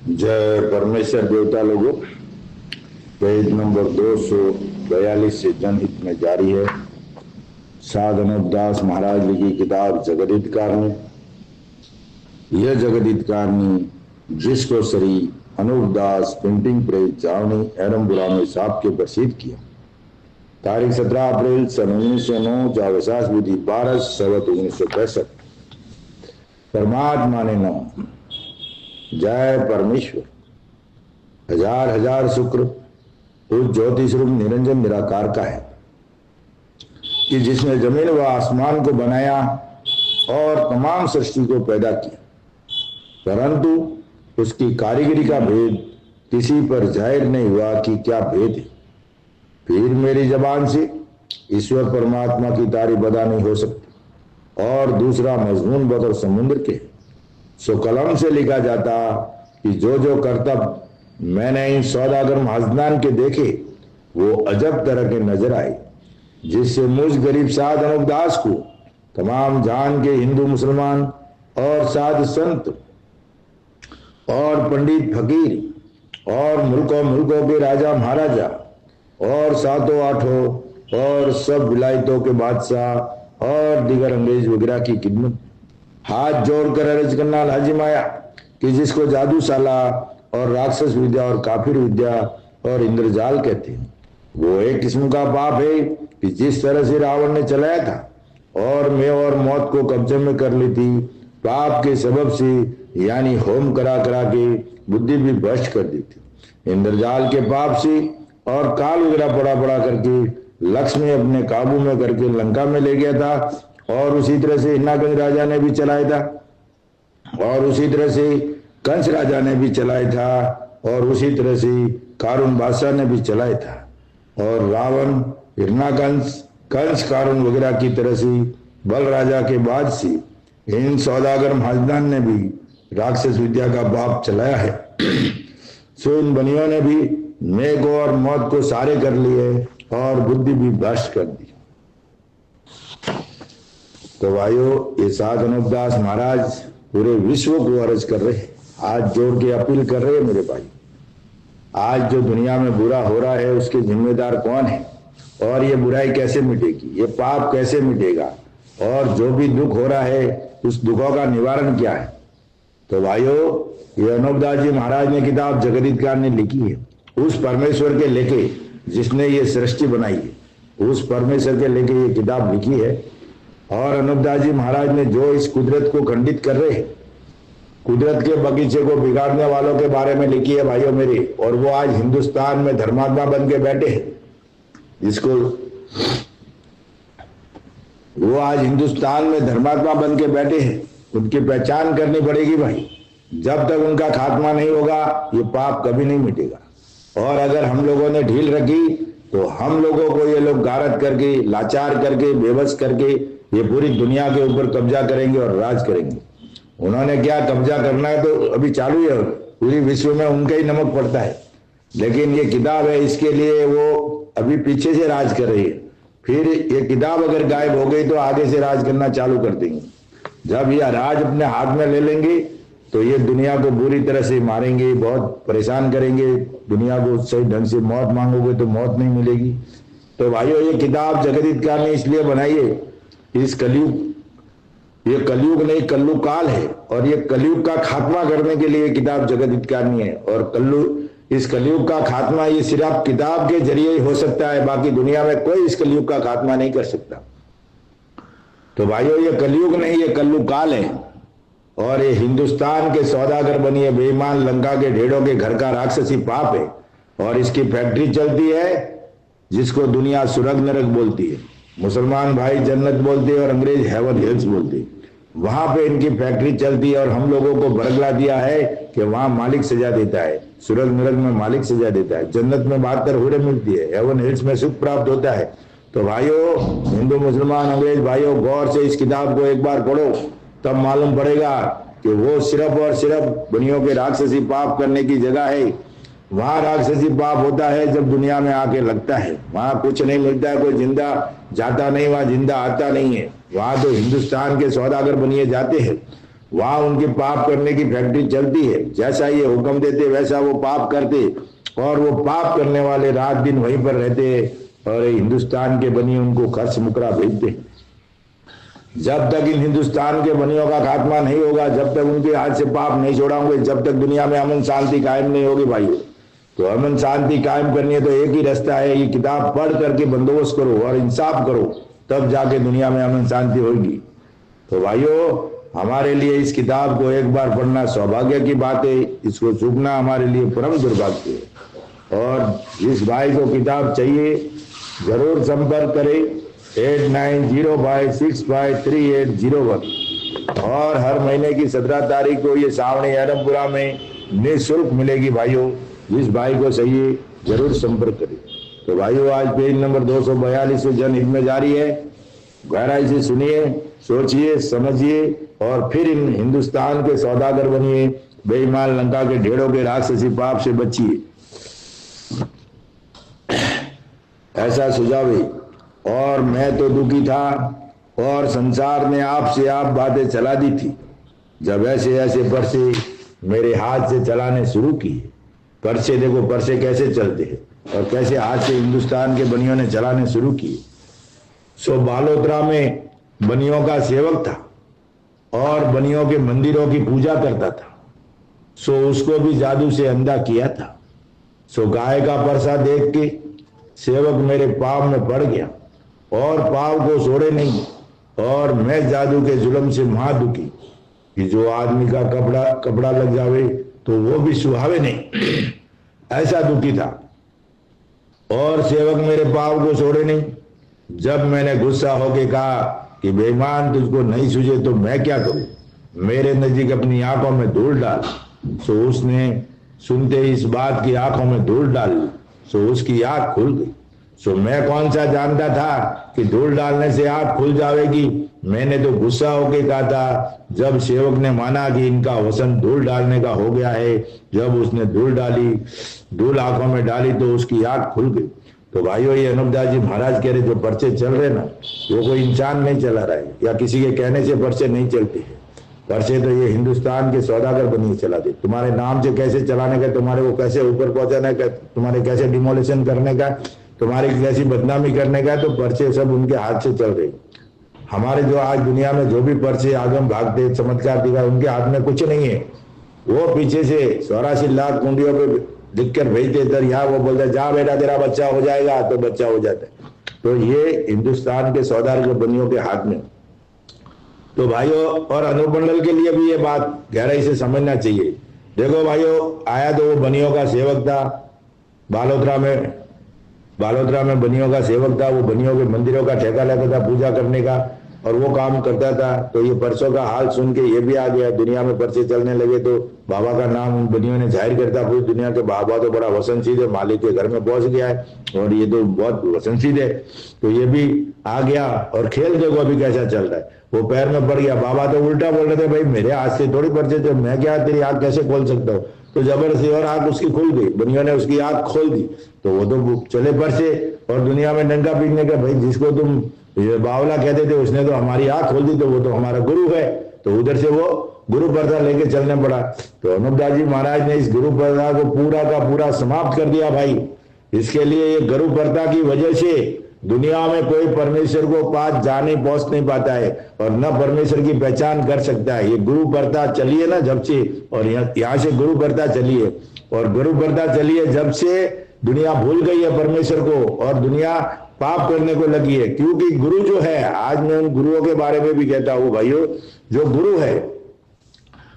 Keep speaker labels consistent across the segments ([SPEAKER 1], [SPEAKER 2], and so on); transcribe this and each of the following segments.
[SPEAKER 1] जय परमेश्वर देवता लोगों। पेज नंबर 242 से जनहित में जारी है। साध अनूपदास महाराज लिखी किताब जगदितकारणी। यह जगदितकारणी जिसको श्री अनूपदास प्रिंटिंग प्रेस जावनी एडमबुरा में साहब के प्रसिद्ध किया। तारीख 17 अप्रैल सन 1909 जावसास विधि 12 सवत 1965। परमात्मा ने नाम। जय परमेश्वर। हजार हजार शुक्र उस ज्योति स्वरूप निरंजन निराकार का है कि जिसने जमीन व आसमान को बनाया और तमाम सृष्टि को पैदा किया, परंतु उसकी कारीगरी का भेद किसी पर जाहिर नहीं हुआ कि क्या भेद है। फिर मेरी जबान से ईश्वर परमात्मा की तारीफ अदा नहीं हो सकती। और दूसरा मजमून बदर समुद्र के सो कलम से लिखा जाता कि जो जो करतब मैंने इन सौदागर महाजनान के देखे वो अजब तरह के नजर आए, जिससे मुझ गरीब साध अनूपदास को तमाम जान के हिंदू मुसलमान और साध संत और पंडित फकीर और मुल्कों के राजा महाराजा और सातों आठों और सब विलायतों के बादशाह और दीगर अंग्रेज वगैरह की खिदमत हाथ जोड़कर अर्ज करना लाजिम आया कि जिसको जादूशाला और राक्षस विद्या और काफिर विद्या और इंद्रजाल कहते हैं, वो एक किस्म का पाप है कि जिस तरह से रावण ने चलाया था और मैं और मौत को कब्जे में कर ली थी, पाप के सबब से यानी होम करा करा के बुद्धि भी भ्रष्ट कर दी थी। इंद्रजाल के पाप से और काल वगैरह पड़ा करके लक्ष्मी अपने काबू में करके लंका में ले गया था, और उसी तरह से हिन्नाकंज राजा ने भी चलाया था, और उसी तरह से कंस राजा ने भी चलाया था, और उसी तरह से कारून बादशाह ने भी चलाया था। और रावण हिरणाकंस कंस कारून वगैरह की तरह से बल राजा के बाद से इन सौदागर महाजनान ने भी राक्षस विद्या का बाप चलाया है। सो इन बनियों ने भी मैं को और मौत को सारे कर लिए और बुद्धि भी भ्रष्ट कर दी। तो भाइयों, ये साध अनूपदास महाराज पूरे विश्व को अर्ज कर रहे हैं, हाथ जोड़ के अपील कर रहे हैं, मेरे भाई आज जो दुनिया में बुरा हो रहा है उसके जिम्मेदार कौन है, और ये बुराई कैसे मिटेगी, ये पाप कैसे मिटेगा, और जो भी दुख हो रहा है उस दुखों का निवारण क्या है। तो भाइयों, ये अनूपदास जी महाराज ने किताब जगदितकारणी लिखी है उस परमेश्वर के लेके जिसने ये सृष्टि बनाई है, उस परमेश्वर के लेके ये किताब लिखी है। और अनूपदास जी महाराज ने जो इस कुदरत को खंडित कर रहे हैं, कुदरत के बगीचे को बिगाड़ने वालों के बारे में लिखी है भाइयों मेरे, और वो आज हिंदुस्तान में धर्मात्मा बन के बैठे हैं, जिसको वो आज हिंदुस्तान में धर्मात्मा बन के बैठे हैं, उनकी पहचान करनी पड़ेगी भाई। जब तक उनका खात्मा नहीं होगा ये पाप कभी नहीं मिटेगा। और अगर हम लोगों ने ढील रखी तो हम लोगों को ये लोग गारत करके, लाचार करके, बेबस करके ये पूरी दुनिया के ऊपर कब्जा करेंगे और राज करेंगे। उन्होंने क्या कब्जा करना है तो अभी चालू है, पूरी विश्व में उनका ही नमक पड़ता है, लेकिन ये किताब है इसके लिए वो अभी पीछे से राज कर रही है। फिर ये किताब अगर गायब हो गई तो आगे से राज करना चालू कर देंगे। जब ये राज अपने हाथ में ले लेंगे तो ये दुनिया को बुरी तरह से मारेंगे, बहुत परेशान करेंगे दुनिया को। सही ढंग से मौत मांगोगे तो मौत नहीं मिलेगी। तो भाइयों, ये किताब जगदितकारणी इसलिए बनाई है, इस कलयुग, ये कलयुग नहीं कल्लु काल है, और ये कलयुग का खात्मा करने के लिए किताब जगदितकारणी है। और इस कलयुग का खात्मा ये सिर्फ किताब के जरिए ही हो सकता है, बाकी दुनिया में कोई इस कलयुग का खात्मा नहीं कर सकता। तो भाइयों, ये कलयुग नहीं ये कल्लु काल है, और ये हिंदुस्तान के सौदागर बनिए बेईमान लंका के ढेड़ों के घर का राक्षसी पाप है। और इसकी फैक्ट्री चलती है जिसको दुनिया सुरग नरक बोलती है, मुसलमान भाई जन्नत बोलते हैं और अंग्रेज हेवन हिल्स बोलते हैं। वहां पे इनकी फैक्ट्री चलती है, और हम लोगों को बरगला दिया है कि वहां मालिक सजा देता है, सुरग नरक में मालिक सजा देता है, जन्नत में 72 हुरे मिलती है, हेवन हिल्स में सुख प्राप्त होता है। तो भाइयों, हिंदू मुसलमान अंग्रेज भाइयों, गौर से इस किताब को एक बार पढ़ो, तब मालूम पड़ेगा कि वो सिर्फ और सिर्फ दुनिया के राक्षसी पाप करने की जगह है। वहां राक्षसी पाप होता है जब दुनिया में आके लगता है, वहां कुछ नहीं मिलता है, कोई जिंदा जाता नहीं, वहां जिंदा आता नहीं है। वहां तो हिंदुस्तान के सौदागर बनिए जाते हैं, वहां उनके पाप करने की फैक्ट्री चलती है। जैसा ये हुक्म देते वैसा वो पाप करते, और वो पाप करने वाले रात दिन वहीं पर रहते और हिंदुस्तान के बनिए उनको खर्च मुकरा भेजते। जब तक इन हिंदुस्तान के बनियों का खात्मा नहीं होगा, जब तक उनके हाथ से पाप नहीं छोड़ाओगे, जब तक दुनिया में अमन शांति कायम नहीं होगी भाइयों। तो अमन शांति कायम करनी है तो एक ही रास्ता है, ये किताब पढ़ करके बंदोबस्त करो और इंसाफ करो, तब जाके दुनिया में अमन शांति होगी। तो भाइयों, हमारे लिए इस किताब को एक बार पढ़ना सौभाग्य की बात है, इसको चूकना हमारे लिए परम दुर्भाग्य है। और जिस भाई को किताब चाहिए जरूर संपर्क करें 8905653801। और हर महीने की 17 तारीख को ये सावणी एरमपुरा में निःशुल्क मिलेगी भाइयों। जिस भाई को चाहिए जरूर संपर्क करें। तो भाइयों, आज पेज नंबर 242 जनहित में जारी है। गहराई से सुनिए, सोचिए, समझिए और फिर इन हिंदुस्तान के सौदागर बनिए। बेईमान लंका के ढेड़ों के राक्षसी पाप से बचिए, ऐसा सुझाव है। और मैं तो दुखी था और संसार ने आपसे आप बातें चला दी थी, जब ऐसे ऐसे परसे मेरे हाथ से चलाने शुरू किए। परसे देखो, परसे कैसे चलते हैं और कैसे हाथ से हिंदुस्तान के बनियों ने चलाने शुरू किए। सो बालोतरा में बनियों का सेवक था और बनियों के मंदिरों की पूजा करता था। सो उसको भी जादू से अंधा किया था। सो गाय का परसा देख के सेवक मेरे पाव में पड़ गया और पाव को छोड़े नहीं, और मैं जादू के जुल्म से महा दुखी कि जो आदमी का कपड़ा लग जावे तो वो भी सुहावे नहीं, ऐसा दुखी था। और सेवक मेरे पाव को छोड़े नहीं। जब मैंने गुस्सा होके कहा कि बेईमान, तुझको नहीं सूझे तो मैं क्या करूं, मेरे नजदीक अपनी आंखों में धूल डाल। सो उसने सुनते ही इस बात की आंखों में धूल डाल ली। सो उसकी आंख खुल गई। सो मैं कौन सा जानता था कि धूल डालने से आंख खुल जाएगी। मैंने तो गुस्सा होके कहा था। जब सेवक ने माना कि इनका वसन धूल डालने का हो गया है, जब उसने धूल डाली, धूल आंखों में डाली तो उसकी आंख खुल गई। तो भाइयों, ये अनूपदास जी महाराज कह रहे जो पर्चे चल रहे ना, वो कोई इंसान नहीं चला रहा है या किसी के कहने से पर्चे नहीं चलते हैं। पर्चे तो ये हिंदुस्तान के सौदागर बनिए चलाते। तुम्हारे नाम से कैसे चलाने का, तुम्हारे को कैसे ऊपर पहुंचाने का, तुम्हारे कैसे डिमोलिशन करने का, तुम्हारी कैसी बदनामी करने का, तो पर्चे सब उनके हाथ से चल रहे। हमारे जो आज दुनिया में जो भी पर्चे आगम भागते चमत्कार दिखा, उनके हाथ में कुछ नहीं है। वो पीछे से 84 लाख कुंडियों पे लिखकर भेजते इधर, यहाँ वो बोलते जा बेटा तेरा बच्चा हो जाएगा, तो बच्चा हो जाता है। तो ये हिंदुस्तान के सौदागर बनियों के हाथ में। तो भाइयों, और अनुमंडल के लिए भी ये बात गहराई से समझना चाहिए। देखो भाइयों, आया तो वो बनियों का सेवक था, बालोतरा में बनियों का सेवक था। वो बनियों के मंदिरों का ठेका लेता था पूजा करने का, और वो काम करता था। तो ये परसों का हाल सुन के ये भी आ गया, दुनिया में पर्चे चलने लगे तो बाबा का नाम उन बनियों ने जाहिर करता पूरी दुनिया के। बाबा तो बड़ा वसनशील है, मालिक के घर में पहुंच गया है और ये तो बहुत वसनशील है। तो ये भी आ गया और खेल देखो अभी कैसा चल रहा है। वो पैर में पड़ गया। बाबा तो उल्टा बोल रहे थे, भाई मेरे हाथ से थोड़ी पर्चे थे, मैं क्या तेरी आंख कैसे खोल सकता हूँ। तो जबरदस्ती और आंख उसकी खुल गई, बनियों ने उसकी आंख खोल दी। तो वो तो चले पर्चे और दुनिया में डंका पीटने का, भाई जिसको तुम बावला कहते थे उसने तो हमारी आंख खोल दी, तो वो तो हमारा गुरु है। तो उधर से वो गुरु प्रथा लेके चलने पड़ा। तो अनूपदास जी महाराज ने इस गुरु प्रथा को पूरा का पूरा समाप्त कर दिया भाई। इसके लिए ये गुरु प्रथा की वजह से दुनिया में कोई परमेश्वर को पास जा नहीं पहुंच नहीं पाता है और न परमेश्वर की पहचान कर सकता है। ये गुरु प्रथा चली है ना जब से, और यहाँ से गुरु प्रथा चली है, और गुरु प्रथा चली है जब से दुनिया भूल गई है परमेश्वर को और दुनिया पाप करने को लगी है। क्योंकि गुरु जो है, आज मैं उन गुरुओं के बारे में भी कहता हूं भाइयों, जो गुरु है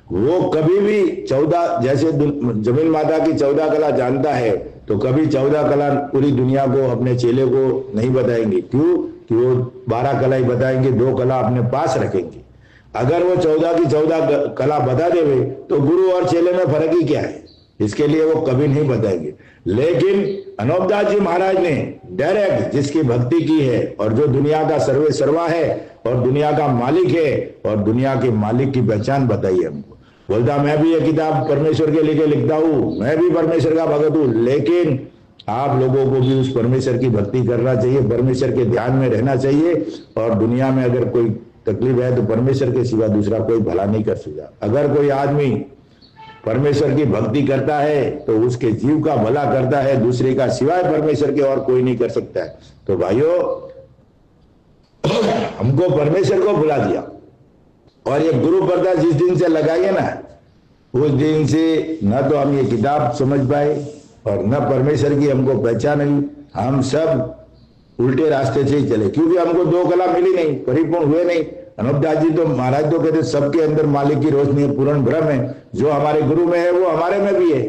[SPEAKER 1] वो कभी भी 14, जैसे जमीन माता की 14 कला जानता है, तो कभी 14 कला पूरी दुनिया को अपने चेले को नहीं बताएंगे। क्यों? कि वो 12 कला ही बताएंगे, 2 कला अपने पास रखेंगे। अगर वो 14 की 14 कला बता देवे तो गुरु और चेले में फर्क ही क्या है, इसके लिए वो कभी नहीं बताएंगे। लेकिन अनूपदास जी महाराज ने डायरेक्ट जिसकी भक्ति की है और जो दुनिया का सर्वे सर्वा है और दुनिया का मालिक है और दुनिया के मालिक की पहचान बताई है हमको। बोलता मैं भी ये किताब परमेश्वर के लिए लिखता हूं, मैं भी परमेश्वर का भगत हूं, लेकिन आप लोगों को भी उस परमेश्वर की भक्ति करना चाहिए, परमेश्वर के ध्यान में रहना चाहिए। और दुनिया में अगर कोई तकलीफ है तो परमेश्वर के सिवा दूसरा कोई भला नहीं कर सकता। अगर कोई आदमी परमेश्वर की भक्ति करता है तो उसके जीव का भला करता है, दूसरे का सिवाय परमेश्वर के और कोई नहीं कर सकता है। तो भाइयों, हमको परमेश्वर को भुला दिया, और ये गुरु पर्दा जिस दिन से लगाइए ना, उस दिन से न तो हम ये किताब समझ पाए और न परमेश्वर की हमको पहचान हुई। हम सब उल्टे रास्ते से ही चले, क्योंकि हमको दो कला मिली नहीं, परिपूर्ण हुए नहीं। अनूपदास जी तो महाराज तो कहते सबके अंदर मालिक की रोशनी है, पूर्ण ब्रह्म है। जो हमारे गुरु में है वो हमारे में भी है,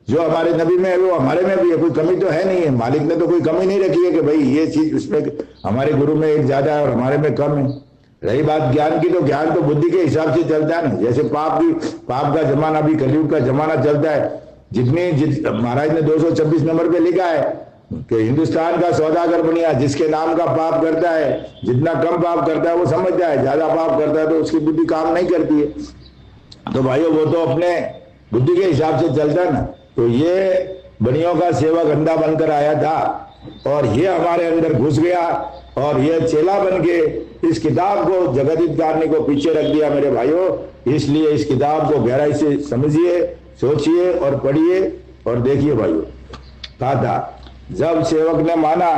[SPEAKER 1] जो हमारे नबी में है वो हमारे में भी है। कोई कमी तो है नहीं है, मालिक ने तो कोई कमी नहीं रखी है कि भाई ये चीज उसमें हमारे गुरु में एक ज्यादा है और हमारे में कम है। रही बात ज्ञान की, तो ज्ञान तो बुद्धि के हिसाब से चलता है ना। जैसे पाप का जमाना भी, कलयुग का जमाना चलता है। महाराज ने 226 नंबर पे लिखा है कि हिंदुस्तान का सौदागर बनिया, जिसके नाम का पाप करता है, जितना कम पाप करता है वो समझता है, ज्यादा पाप करता है तो उसकी बुद्धि काम नहीं करती है। तो भाइयों, वो तो अपने बुद्धि के हिसाब से चलता है ना। तो ये बनियों का सेवक अंधा बनकर आया था और ये हमारे अंदर घुस गया और ये चेला बन के इस किताब को, जगत हितकारिणी को पीछे रख दिया मेरे भाइयों। इसलिए इस किताब को गहराई से समझिए, सोचिए और पढ़िए और देखिए भाइयों। कहा था जब सेवक ने माना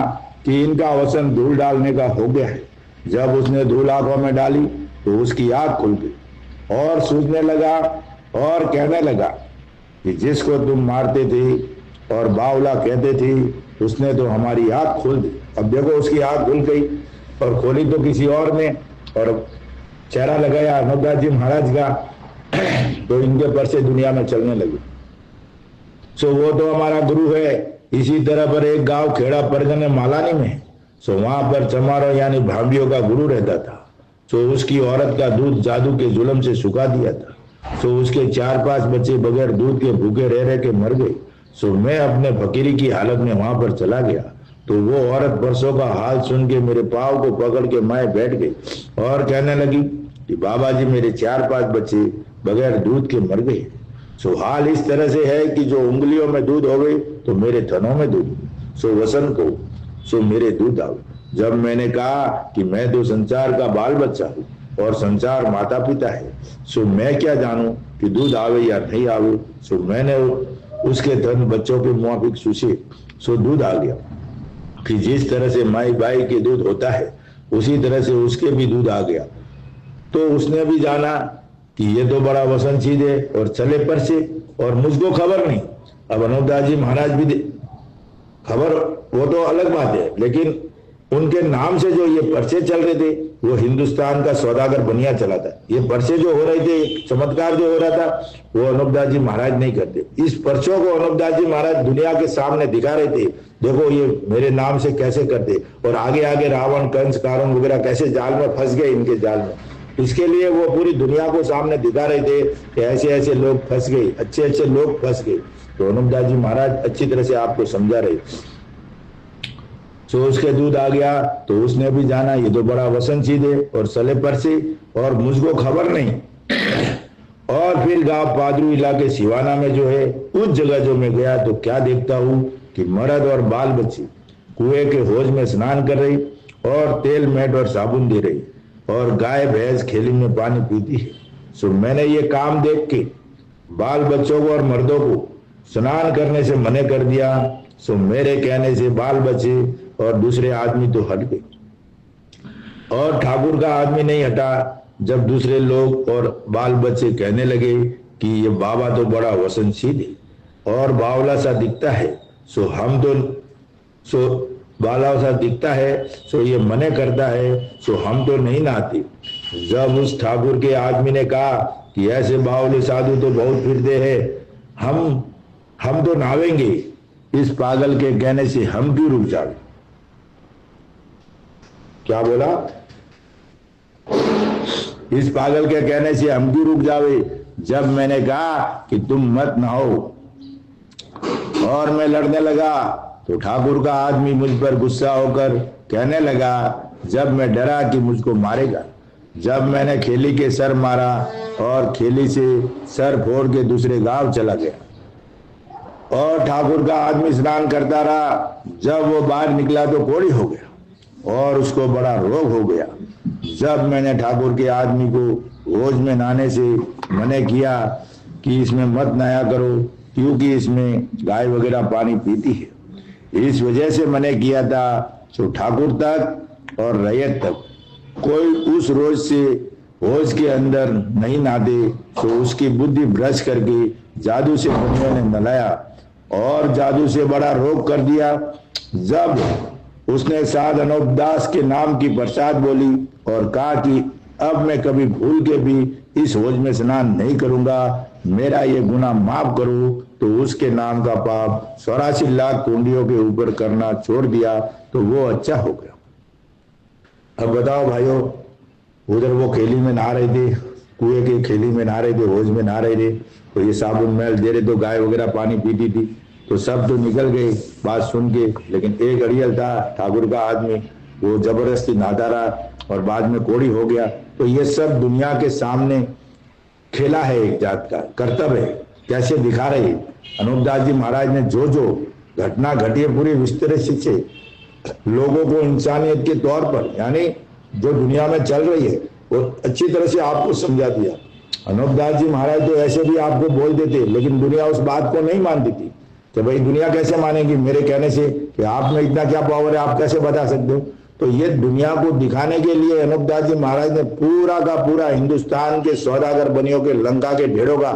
[SPEAKER 1] कि इनका वसन धूल डालने का हो गया है, जब उसने धूल आंखों में डाली तो उसकी आंख खुल गई और सूझने लगा और कहने लगा कि जिसको तुम मारते थे और बावला कहते थे, उसने तो हमारी आंख खोल दी। अब देखो, उसकी आंख खुल गई और खोली तो किसी और ने, और चेहरा लगाया अनूपदास जी महाराज का, तो इनके पर से दुनिया में चलने लगे। सो वो तो हमारा गुरु है। इसी तरह पर एक गांव खेड़ा परगने मालानी में, सो वहां पर चमारों यानी भांबियों का गुरु रहता था। सो उसकी औरत का दूध जादू के जुल्म से सुखा दिया था। सो उसके 4-5 बच्चे बगैर दूध के भूखे रह रह के मर गए। सो मैं अपने फकीरी की हालत में वहां पर चला गया, तो वो औरत परसों का हाल सुन के मेरे पाँव को पकड़ के मैं बैठ गई और कहने लगी कि बाबा जी, मेरे 4-5 बच्चे बगैर दूध के मर गए। सो हाल इस तरह से है कि जो उंगलियों में दूध हो गई तो मेरे थनों में दूध, सो वसन को, सो मेरे दूध आओ। जब मैंने कहा कि मैं तो संसार का बाल बच्चा हूँ और संसार माता पिता है, सो मैं क्या जानूं कि दूध आवे या नहीं आवे। सो मैंने उसके धन बच्चों के मुआफिक सूचे, सो दूध आ गया। कि जिस तरह से माई बाई के दूध होता है उसी तरह से उसके भी दूध आ गया। तो उसने भी जाना कि ये तो बड़ा वसन चीज है और चले पर से, और मुझको खबर नहीं। अब अनूपदास जी महाराज भी खबर, वो तो अलग बात है, लेकिन उनके नाम से जो ये पर्चे चल रहे थे वो हिंदुस्तान का सौदागर बनिया चला था। ये पर्चे जो हो रहे थे, चमत्कार जो हो रहा था, वो अनूपदास जी महाराज नहीं करते। इस पर्चों को अनूपदास जी महाराज दुनिया के सामने दिखा रहे थे, देखो ये मेरे नाम से कैसे करते, और आगे आगे रावण, कंस, कारण वगैरह कैसे जाल में फंस गए इनके जाल में। इसके लिए वो पूरी दुनिया को सामने दिखा रहे थे कि ऐसे ऐसे लोग फंस गए, अच्छे अच्छे लोग फंस गए। तो अनूपदास जी महाराज अच्छी तरह से आपको समझा रहे। सो उसके दूध आ गया तो उसने भी जाना ये तो बड़ा वसन चीज है और सले पर से, और मुझको खबर नहीं। और फिर गांव पादरू इलाके सिवाना में जो है, उस जगह जो मैं गया तो क्या देखता हूँ कि मर्द और बाल बच्चे कुएं के हौज में स्नान कर रही और तेल मेट और साबुन दे रही, और गाय भैंस खेली में पानी पीती है। सो मैंने ये काम देख के बाल बच्चों को और मर्दों को स्नान करने से मने कर दिया। सो मेरे कहने से बाल बच्चे और दूसरे आदमी तो हट गए, और ठाकुर का आदमी नहीं हटा। जब दूसरे लोग और बाल बच्चे कहने लगे कि ये बाबा तो बड़ा वसनशील है और बावला सा दिखता है, सो बाला सा दिखता है, सो ये मने करता है, सो हम तो नहीं नहाते। जब उस ठाकुर के आदमी ने कहा कि ऐसे बावले साधु तो बहुत फिरते हैं, हम तो नहावेंगे। इस पागल के कहने से हम क्यों रुक जाए? क्या बोला? इस पागल के कहने से हम क्यों रुक जावे? जब मैंने कहा कि तुम मत नहाओ और मैं लड़ने लगा तो ठाकुर का आदमी मुझ पर गुस्सा होकर कहने लगा, जब मैं डरा कि मुझको मारेगा। जब मैंने खेली के सर मारा और खेली से सर फोड़ के दूसरे गांव चला गया, और ठाकुर का आदमी स्नान करता रहा। जब वो बाहर निकला तो कोड़ी हो गया। और उसको बड़ा रोग हो गया। जब मैंने ठाकुर के आदमी को रोज में नहाने से मना किया कि इसमें मत नहाया करो क्योंकि इसमें गाय वगैरह पानी पीती है, इस वजह से मना किया था, तो ठाकुर तक और रैयत तक कोई उस रोज से होश के अंदर नहीं नहाते, तो उसकी बुद्धि भ्रष्ट करके जादू से मुनियों ने नलाया और जादू से बड़ा रोग कर दिया। जब उसने साध अनूपदास के नाम की प्रसाद बोली और कहा कि अब मैं कभी भूल के भी इस होज में स्नान नहीं करूंगा, मेरा ये गुनाह माफ करो, तो उसके नाम का पाप 84 लाख कुंडियों के ऊपर करना छोड़ दिया, तो वो अच्छा हो गया। अब बताओ भाइयों, उधर वो खेली में नहा रहे थे, कुएं की खेली में नहा रहे थे, होज में नहा रहे थे, तो ये साबुन मैल दे रहे, तो गाय वगैरह पानी पीती थी, तो सब तो निकल गए बात सुन के, लेकिन एक अड़ियल था ठाकुर का आदमी, वो जबरदस्ती नहाता रहा और बाद में कोड़ी हो गया। तो ये सब दुनिया के सामने खेला है, एक जात का कर्तव्य है, कैसे दिखा रहे अनूपदास जी महाराज ने जो जो घटना घटी है पूरी विस्तृत से लोगों को इंसानियत के तौर पर, यानी जो दुनिया में चल रही है वो अच्छी तरह से आपको समझा दिया। अनूपदास जी महाराज तो ऐसे भी आपको बोल देते, लेकिन दुनिया उस बात को नहीं मानती थी कि भाई दुनिया कैसे मानेगी मेरे कहने से कि आप में इतना क्या पावर है, आप कैसे बता सकते हो। तो ये दुनिया को दिखाने के लिए अनूपदास जी महाराज ने पूरा का पूरा हिंदुस्तान के सौदागर बनियों के, लंका के ढेरों का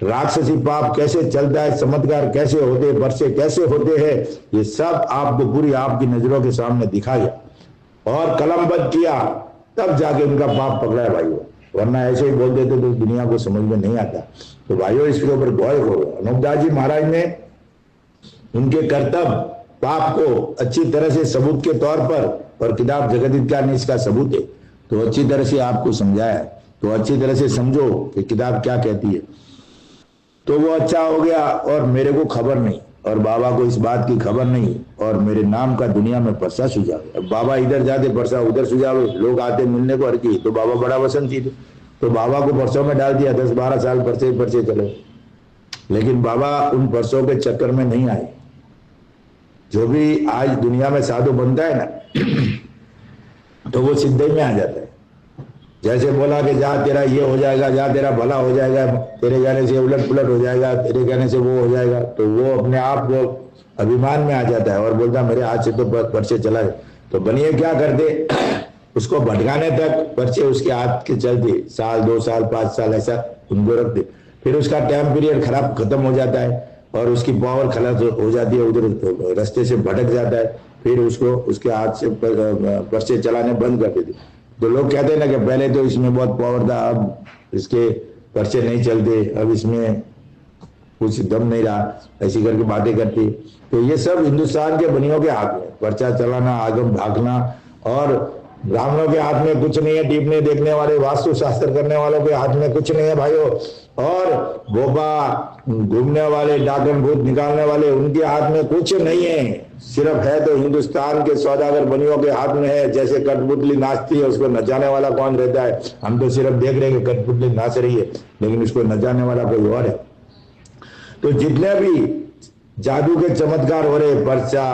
[SPEAKER 1] राक्षसी पाप कैसे चलता है, चमत्कार कैसे होते, वर्षे कैसे होते हैं, ये सब आपको पूरी आपकी नजरों के सामने दिखाया और कलमबद्ध किया, तब जाके उनका पाप पकड़ा है भाइयों, वरना ऐसे ही बोल देते तो दुनिया को समझ में नहीं आता। तो भाइयों इसके ऊपर गौर करो। अनूपदास जी महाराज ने उनके कर्तव्य पाप को अच्छी तरह से सबूत के तौर पर, और किताब जगत हित का इसका सबूत है, तो अच्छी तरह से आपको समझाया, तो अच्छी तरह से समझो कि किताब क्या कहती है। तो वो अच्छा हो गया और मेरे को खबर नहीं, और बाबा को इस बात की खबर नहीं, और मेरे नाम का दुनिया में परसा सुझावे। अब बाबा इधर जाते परसा उधर सुझावे, लोग आते मिलने को हर की, तो बाबा बड़ा वसंती थे, तो बाबा को परसों में डाल दिया, 10-12 साल परसे चले। लेकिन बाबा उन परसों के चक्कर में नहीं आए। जो भी आज दुनिया में साधु बनता है ना, तो वो सिद्धि में आ जाता है। जैसे बोला कि जा तेरा ये हो जाएगा, जा तेरा भला हो जाएगा, तेरे कहने से उलट पुलट हो जाएगा, तेरे कहने से वो हो जाएगा, तो वो अपने आप को अभिमान में आ जाता है और बोलता मेरे हाथ से तो पर्चे चला है। तो बनिए क्या करते, उसको भटकाने तक पर्चे उसके हाथ के चलते, 1 साल 2 साल 5 साल ऐसा उनको रखते, फिर उसका टाइम पीरियड खराब खत्म हो जाता है और उसकी पावर खलास हो जाती है, उधर रास्ते से भटक जाता है, फिर उसको उसके हाथ से पर्चे चलाने बंद कर देते। तो लोग कहते हैं ना कि पहले तो इसमें बहुत पावर था, अब इसके पर्चे नहीं चलते, अब इसमें कुछ दम नहीं रहा, ऐसी करके बातें करती। तो ये सब हिंदुस्तान के बनियों के हाथ में, पर्चा चलाना, आगम भागना, और ब्राह्मणों के हाथ में कुछ नहीं है, टीपने देखने वाले, वास्तु शास्त्र करने वालों के हाथ में कुछ नहीं है भाइयों, और बोबा घूमने वाले, डाकन भूत निकालने वाले, उनके हाथ में कुछ नहीं है। सिर्फ है तो हिंदुस्तान के सौदागर बनियों के हाथ में है। जैसे कठपुतली नाचती है, उसको नचाने वाला कौन रहता है? हम तो सिर्फ देख रहे हैं कि कठपुतली नाच रही है, लेकिन उसको नचाने वाला कोई और है। तो जितने भी जादू के चमत्कार हो रहे, पर्चा,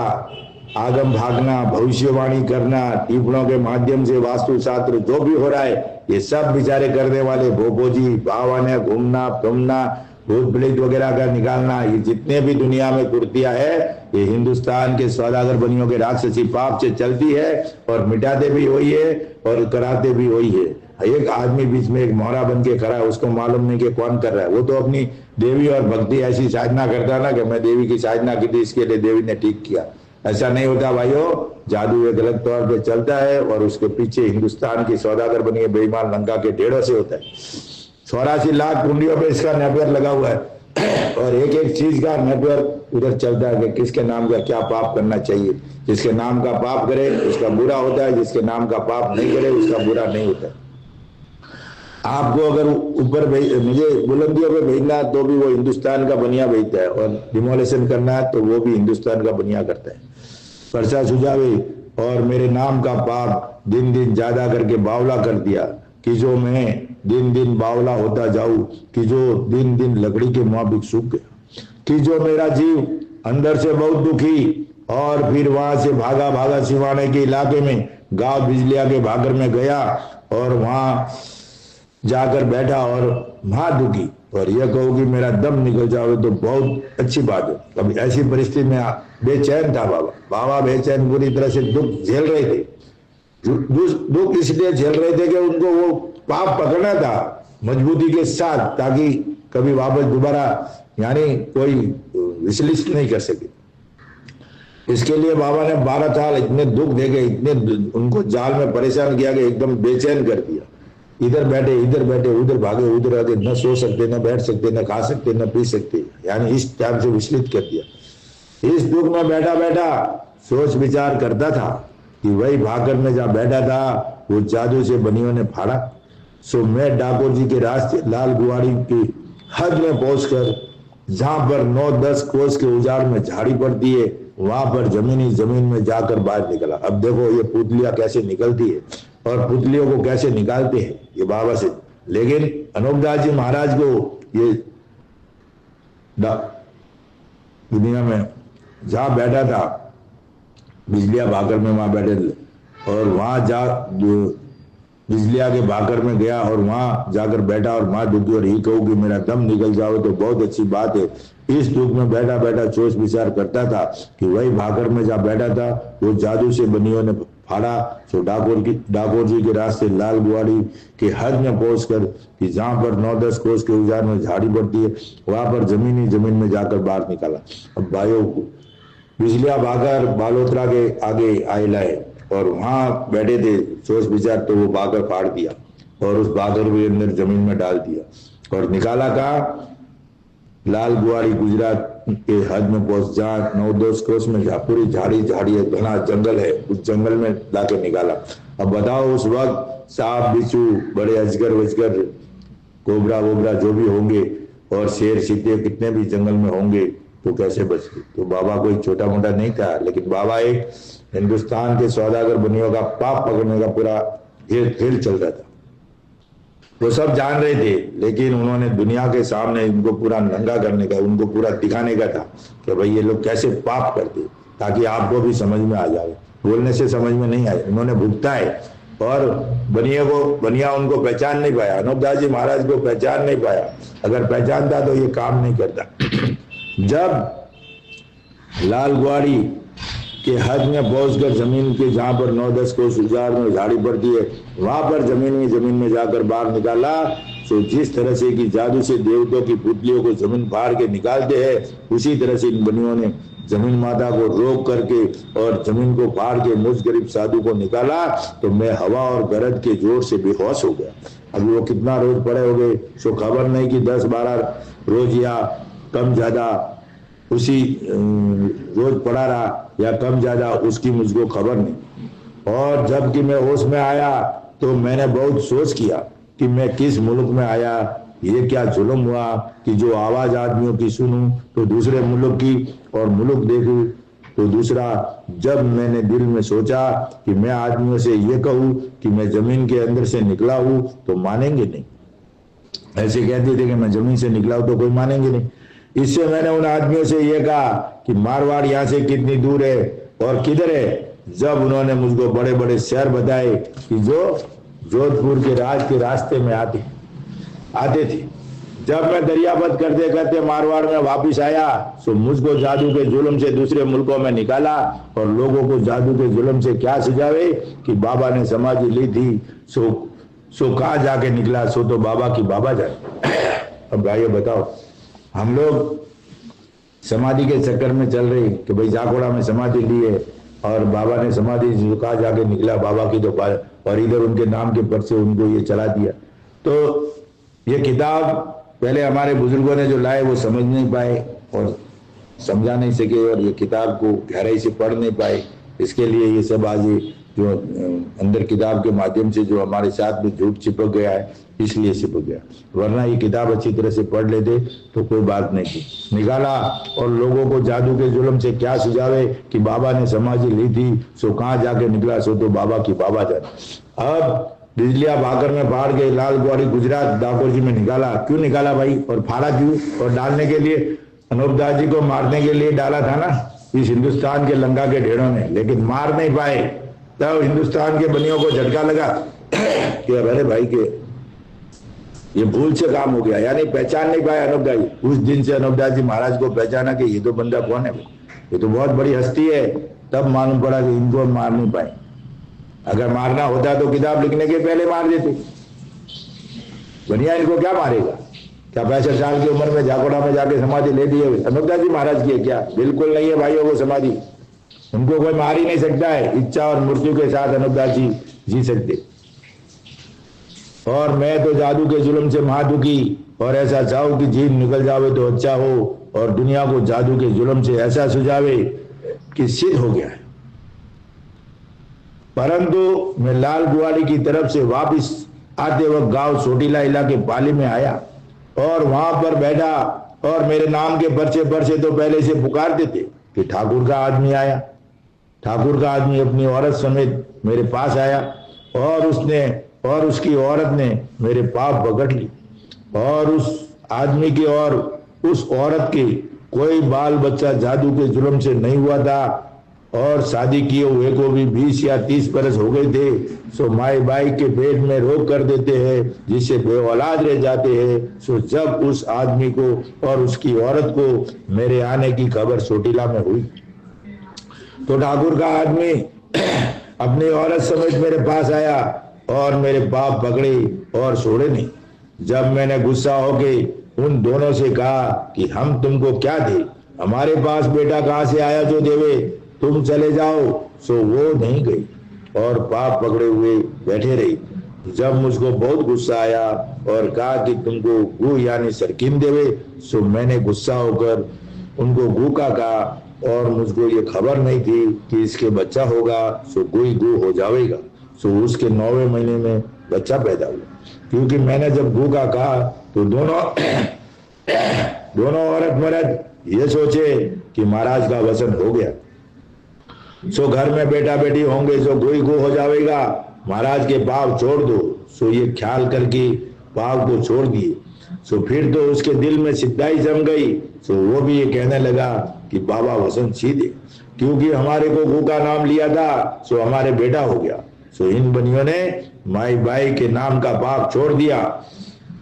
[SPEAKER 1] आगम भागना, भविष्यवाणी करना, टिप्पणों के माध्यम से वास्तु शास्त्र जो भी हो रहा है, ये सब बेचारे करने वाले भोपोजी, भावाने, घूमना फिरना, भूत प्रेत वगैरह का निकालना, ये जितने भी दुनिया में कुर्तियां है, ये हिंदुस्तान के सौदागर बनियों के राक्षसी पाप से चलती है, और मिटाते भी वही है और कराते भी वही है। एक आदमी बीच में एक मोहरा बन के खड़ा है, उसको मालूम नहीं कि कौन कर रहा है। वो तो अपनी देवी और भक्ति ऐसी साधना करता ना कि मैं देवी की साधना की थी, इसके लिए देवी ने ठीक किया। ऐसा नहीं होता भाइयों, जादू एक गलत तौर पे चलता है और उसके पीछे हिंदुस्तान की सौदागर बनी है बेईमान लंका के ढेरों से होता है। 84 लाख कुंडियों पे इसका नेटवर्क लगा हुआ है और एक एक चीज का नेटवर्क उधर चलता है कि किसके नाम का क्या पाप करना चाहिए। जिसके नाम का पाप करे उसका बुरा होता है, जिसके नाम का पाप नहीं करे उसका बुरा नहीं होता। आपको अगर ऊपर मुझे बुलंदियों पे भेजना तो भी वो हिंदुस्तान का बनिया भेजता है, और डिमोलेशन करना है तो वो भी हिंदुस्तान का बनिया करता है। पर्चा सुझावे और मेरे नाम का पाप दिन दिन ज्यादा करके बावला कर दिया, कि जो मैं दिन दिन बावला होता जाऊं, कि जो दिन दिन लकड़ी के मुआबिक सूख गया, कि जो मेरा जीव अंदर से बहुत दुखी, और फिर वहां से भागा भागा सिवाने के इलाके में गांव बिजलिया के भागर में गया और वहां जाकर बैठा और वहां दुखी और यह कहो कि मेरा दम निकल जाओगे तो बहुत अच्छी बात है। अब ऐसी परिस्थिति में बेचैन था बाबा। बाबा बेचैन पूरी तरह से दुख झेल रहे थे। दुख इसलिए झेल रहे थे कि उनको वो पाप पकड़ना था मजबूती के साथ, ताकि कभी वापस दोबारा यानी कोई विचलित नहीं कर सके। इसके लिए बाबा ने 12 साल इतने दुख देके, इतने उनको जाल में परेशान किया कि एकदम बेचैन कर दिया। इधर बैठे उधर भागे उधर आगे, न सो सकते, न बैठ सकते, न खा सकते, न पी सकते, यानी इस टाइम से विचलित कर दिया। इस दुख में बैठा बैठा सोच विचार करता था कि वही भाकर में जहाँ बैठा था वो जादू से बनियों ने फाड़ा। सो मैं डाकोर जी के रास्ते लाल गुआड़ी की हद में पहुंचकर जहां पर 9-10 कोस के उजाड़ में झाड़ी पड़ती है, वहां पर जमीन में जाकर बाहर निकला। अब देखो ये पुतलियां कैसे निकलती है और पुतलियों को कैसे निकालते हैं ये बाबा से। लेकिन अनूपदास जी महाराज को ये दुनिया में जहां बैठा था बिजलिया भाकर में वहां बैठे थे और वहां जा बिजलिया के भाकर में गया और वहां जाकर बैठा और वहां दुखी और ही कहूँ कि मेरा दम निकल जाओ तो बहुत अच्छी बात है। इस दुख में बैठा बैठा सोच विचार करता था कि वही भाकर में जहाँ बैठा था वो जादू से बनियों ने फाड़ा। तो डाकोर जी के रास्ते लाल गुआड़ी के हद में पहुंचकर कि जहां पर 9-10 कोस के उजाड़ में झाड़ी पड़ती है वहां पर जमीन में जाकर बाहर निकाला। अब भाइयों बिजलिया भाकर बालोतरा के आगे आए लाए और वहां बैठे थे सोच विचार, तो वो बागर फाड़ दिया और उस बागर के अंदर जमीन में डाल दिया और निकाला कहा लाल गुआड़ी गुजरात के हद में पहुंच जहाँ 9-10 कोस में पूरी झाड़ी है, घना जंगल है, उस जंगल में लाके निकाला। अब बताओ उस वक्त सांप बिच्छू बड़े अजगर वजगर कोबरा वोबरा जो भी होंगे और शेर चीते कितने भी जंगल में होंगे तो कैसे बचते। तो बाबा कोई छोटा मोटा नहीं था, लेकिन बाबा एक हिंदुस्तान के सौदागर बनियों का पाप पकड़ने का पूरा खेल चल रहा था। वो सब जान रहे थे, लेकिन उन्होंने दुनिया के सामने इनको पूरा नंगा करने का, उनको पूरा दिखाने का था कि भाई ये लोग कैसे पाप करते, ताकि आपको भी समझ में आ जाए। बोलने से समझ में नहीं आए, उन्होंने भुगता है और बनिया उनको पहचान नहीं पाया, अनूपदास जी महाराज को पहचान नहीं पाया। अगर पहचानता तो ये काम नहीं करता। जब लाल गुआड़ी के हद में पहुंचकर जमीन के जहां पर 9-10 कोस उजाड़ में झाड़ी पड़ती है वहां पर जमीन में जाकर बाहर निकाला। तो जिस तरह से कि जादू से देवताओं की पुतलियों को जमीन फाड़ के निकालते हैं, उसी तरह से इन बनियों ने जमीन माता को रोक करके और जमीन को फाड़ के मुझ गरीब साधु को निकाला। तो मैं हवा और गरज के जोर से बेहोश हो गया। अभी वो कितना रोज पड़े हो गए सो खबर नहीं कि 10-12 रोज या कम ज्यादा उसी रोज पड़ा रहा या कम ज्यादा उसकी मुझको खबर नहीं। और जब कि मैं होश में आया तो मैंने बहुत सोच किया कि मैं किस मुल्क में आया, ये क्या जुल्म हुआ कि जो आवाज आदमियों की सुनूं तो दूसरे मुल्क की और मुल्क देखूं तो दूसरा। जब मैंने दिल में सोचा कि मैं आदमियों से ये कहूं कि मैं जमीन के अंदर से निकला हूं तो मानेंगे नहीं। ऐसे कहते थे कि मैं जमीन से निकला हूं तो कोई मानेंगे नहीं। इससे मैंने उन आदमियों से यह कहा कि मारवाड़ यहाँ से कितनी दूर है और किधर है। जब उन्होंने मुझको बड़े बड़े शहर बताए कि जो जोधपुर के रास्ते में आते थे। जब मैं दरियापत करते करते मारवाड़ में वापिस आया तो मुझको जादू के जुल्म से दूसरे मुल्कों में निकाला और लोगों को जादू के जुल्म से क्या सुझावे कि बाबा ने समाधि ली थी सो कहाँ जाके निकला, सो तो बाबा की बाबा जाने। अब भाइयों बताओ, हम लोग समाधि के चक्कर में चल रहे कि भाई जाकोड़ा में समाधि ली है और बाबा ने समाधि कहा जाके निकला बाबा की तो और इधर उनके नाम के पर से उनको ये चला दिया। तो ये किताब पहले हमारे बुजुर्गों ने जो लाए वो समझ नहीं पाए और समझा नहीं सके और ये किताब को गहराई से पढ़ नहीं पाए। इसके लिए ये सब आज जो अंदर किताब के माध्यम से जो हमारे साथ में झूठ चिपक गया है इसलिए चिपक गया, वरना ये किताब अच्छी तरह से पढ़ लेते तो कोई बात नहीं थी। निकाला और लोगों को जादू के जुल्म से क्या सुझावे कि बाबा ने समाधि ली थी सो कहाँ जाके निकला, सो तो बाबा की बाबा जाने। अब बिजलिया भाकर में फाड़ के लाल गुआड़ी गुजरात डाकोर जी में निकाला। क्यों निकाला भाई और फाड़ा क्यों? और डालने के लिए अनूपदास जी को मारने के लिए डाला था ना इस हिंदुस्तान के लंका के ढेरों ने, लेकिन मार नहीं पाए। तब हिंदुस्तान के बनियों को झटका लगा कि अरे भाई के ये भूल से काम हो गया, यानी पहचान नहीं पाया अनूप दास। उस दिन से अनूप दास जी महाराज को पहचाना कि ये तो बंदा कौन है, ये तो बहुत बड़ी हस्ती है। तब मालूम पड़ा कि इनको मार नहीं पाए, अगर मारना होता तो किताब लिखने के पहले मार देते। बनिया इनको क्या मारेगा? क्या 65 साल की उम्र में झाकोड़ा में जाके समाधि ले दी है अनूप दास जी महाराज की है क्या? बिल्कुल नहीं है भाइयों, वो समाधि उनको कोई मार ही नहीं सकता है। इच्छा और मृत्यु के साथ अनूप दास जी सकते। और मैं तो जादू के जुल्म से महादुखी, और ऐसा चाहूं कि जीव निकल जावे तो अच्छा हो, और दुनिया को जादू के जुल्म से ऐसा सुझावे कि सिद्ध हो गया है। परंतु मैं लाल गुवाली की तरफ से वापस आते वक्त गांव सोटीला इलाके पाली में आया और वहां पर बैठा, और मेरे नाम के पर्चे तो पहले से पुकारते थे कि ठाकुर का आदमी आया। ठाकुर का आदमी अपनी औरत समेत मेरे पास आया, और उसकी औरत ने मेरे पाप पकड़ ली, और उस आदमी की और उस औरत की कोई बाल बच्चा जादू के जुल्म से नहीं हुआ था, और शादी किए हुए को भी 20 या 30 बरस हो गए थे। सो माई बाई के पेट में रोग कर देते हैं, जिससे बेऔलाद रह जाते हैं। सो जब उस आदमी को और उसकी औरत को मेरे आने की खबर सोटीला में हुई, तो ठाकुर का आदमी अपनी औरत समेत मेरे पास आया और मेरे पाप पकड़े और छोड़े नहीं। जब मैंने गुस्सा होके उन दोनों से कहा कि हम तुमको क्या दे, हमारे पास बेटा कहां से आया जो देवे, तुम चले जाओ, सो वो नहीं गई और पाप पकड़े हुए बैठे रही। जब मुझको बहुत गुस्सा आया और कहा कि तुमको गु यानी सरकीन देवे, सो मैंने गुस्सा होकर उनको गु का कहा, और मुझको ये खबर नहीं थी कि इसके बच्चा होगा, सो गुई गु हो जाएगा। सो उसके 9वें महीने में बच्चा पैदा हुआ। क्योंकि मैंने जब गु का कहा तो दोनों औरत मर्द ये सोचे कि महाराज का वचन हो गया, सो घर में बेटा बेटी होंगे, सो गुई गु हो जाएगा, महाराज के पाप छोड़ दो। सो ये ख्याल करके पाप को छोड़ दिए। सो फिर तो उसके दिल में सिद्धाई जम गई। सो वो भी ये कहने लगा कि बाबा वसंत सीधे, क्योंकि हमारे को गु का नाम लिया था, सो हमारे बेटा हो गया। सो इन बनियों ने माई बाई के नाम का पाप छोड़ दिया।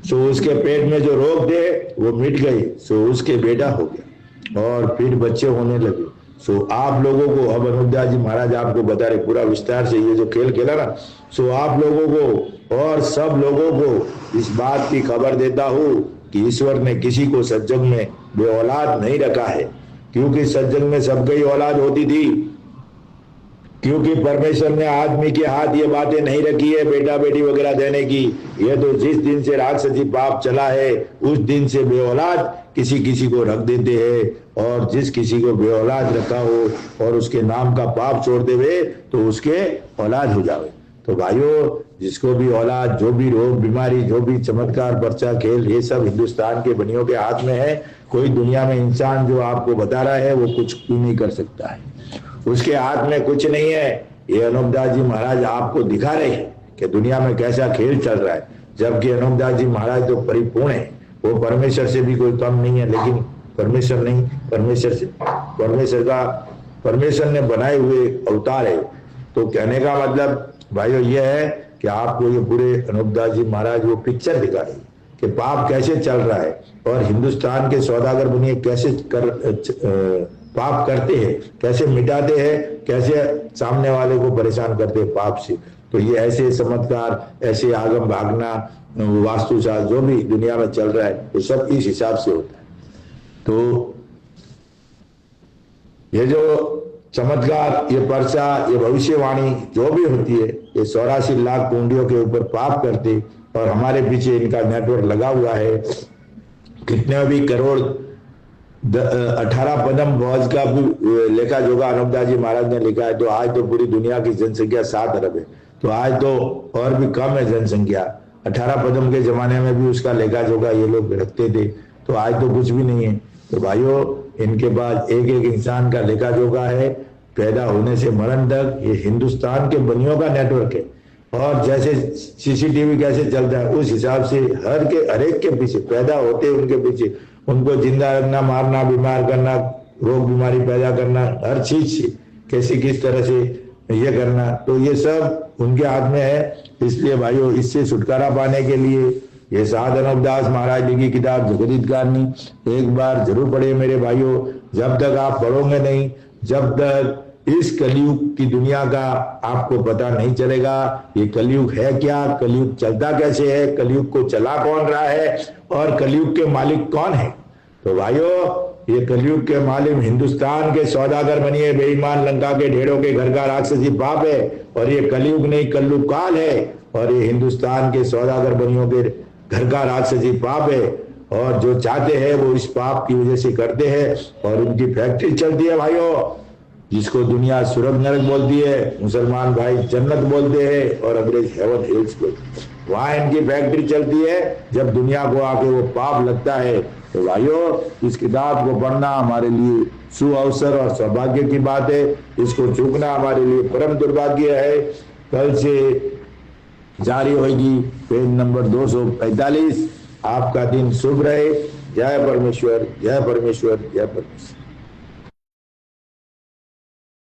[SPEAKER 1] सो उसके पेट में जो रोग थे वो मिट गए, सो उसके बेटा हो गया और फिर बच्चे होने लगे। सो आप लोगों को अब अनूप दास जी महाराज आपको बता रहे पूरा विस्तार से ये जो खेल खेला ना, सो आप लोगों को और सब लोगों को इस बात की खबर देता हूँ कि ईश्वर ने किसी को सज्जन में बेऔलाद नहीं रखा है, क्योंकि सज्जन में सबकी औलाद होती थी। क्योंकि परमेश्वर ने आदमी के हाथ ये बातें नहीं रखी है बेटा बेटी वगैरह देने की। ये तो जिस दिन से राक्षसी पाप चला है उस दिन से बेऔलाद किसी किसी को रख देते हैं, और जिस किसी को बेऔलाद रखा हो और उसके नाम का पाप छोड़ देवे तो उसके औलाद हो जावे। तो भाइयों, जिसको भी औलाद, जो भी रोग बीमारी, जो भी चमत्कार पर्चा खेल, ये सब हिंदुस्तान के बनियों के हाथ में है। कोई दुनिया में इंसान जो आपको बता रहा है वो कुछ भी नहीं कर सकता है, उसके हाथ में कुछ नहीं है। ये अनूप दास जी महाराज आपको दिखा रहे हैं कि दुनिया में कैसा खेल चल रहा है, जबकि अनूप दास जी महाराज तो परिपूर्ण है, वो परमेश्वर से भी कोई कम नहीं है। लेकिन परमेश्वर नहीं, परमेश्वर ने बनाए हुए अवतार है। तो कहने का मतलब भाइयों ये है कि आपको ये पूरे अनूप दास जी महाराज वो पिक्चर दिखा रहे कि पाप कैसे चल रहा है और हिंदुस्तान के सौदागर बनिए कैसे पाप करते हैं, कैसे मिटाते हैं, कैसे सामने वाले को परेशान करते हैं पाप से। तो ये ऐसे चमत्कार, ऐसे आगम भागना, वास्तुशास्त्र जो भी दुनिया में चल रहा है वो सब इस हिसाब से होता है। तो ये जो चमत्कार, ये पर्चा, ये भविष्यवाणी जो भी होती है, ये 84 लाख कुंडियों के ऊपर पाप करते, और हमारे पीछे इनका नेटवर्क लगा हुआ है। कितने भी करोड़ 18 पदम भोज का भी लेखा जोखा अनूप दास जी महाराज ने लिखा है। तो आज तो पूरी दुनिया की जनसंख्या 7 अरब है, तो आज तो और भी कम है जनसंख्या। 18 पदम के जमाने में भी उसका लेखा जोखा ये लोग रखते थे, तो आज तो कुछ भी नहीं है। तो भाइयों, इनके पास एक एक इंसान का लेखा जोखा है, पैदा होने से मरण तक। ये हिंदुस्तान के बनियों का नेटवर्क है, और जैसे सीसीटीवी कैसे चलता है उस हिसाब से हर एक के पीछे पैदा होते, उनके पीछे उनको जिंदा रखना, मारना, बीमार करना, रोग बीमारी पैदा करना, हर चीज से कैसे किस तरह से ये करना, तो ये सब उनके हाथ में है। इसलिए भाइयों, इससे छुटकारा पाने के लिए ये साधन दास महाराज जी की किताब जगदीत कारणी एक बार जरूर पढ़े मेरे भाइयों। जब तक आप पढ़ोगे नहीं, जब तक इस कलयुग की दुनिया का आपको पता नहीं चलेगा, ये कलयुग है क्या, कलयुग चलता कैसे है, कलयुग को चला कौन रहा है और कलयुग के मालिक कौन है। तो भाइयों, ये कलयुग के मालिक हिंदुस्तान के सौदागर बनिए बेईमान, लंका के ढेरों के घर का राक्षसी पाप है। और ये कलयुग नहीं, कलयुग काल है। और ये हिंदुस्तान के सौदागर बनियों के घर का राक्षसी पाप है। और जो चाहते हैं वो इस पाप की वजह से करते हैं और उनकी फैक्ट्री चलती है भाइयों, जिसको दुनिया स्वर्ग नरक बोलती है, मुसलमान भाई जन्नत बोलते हैं और अंग्रेज हेवन हिल्स बोलते हैं। वहां इनकी फैक्ट्री चलती है। जब दुनिया को आके वो पाप लगता है तो भाइयों, इस किताब को पढ़ना हमारे लिए सुअवसर और सौभाग्य की बात है। इसको चूकना हमारे लिए परम दुर्भाग्य है। कल से जारी होगी पेज नंबर 245। आपका दिन शुभ रहे। जय परमेश्वर, जय परमेश्वर, जय परमेश्वर।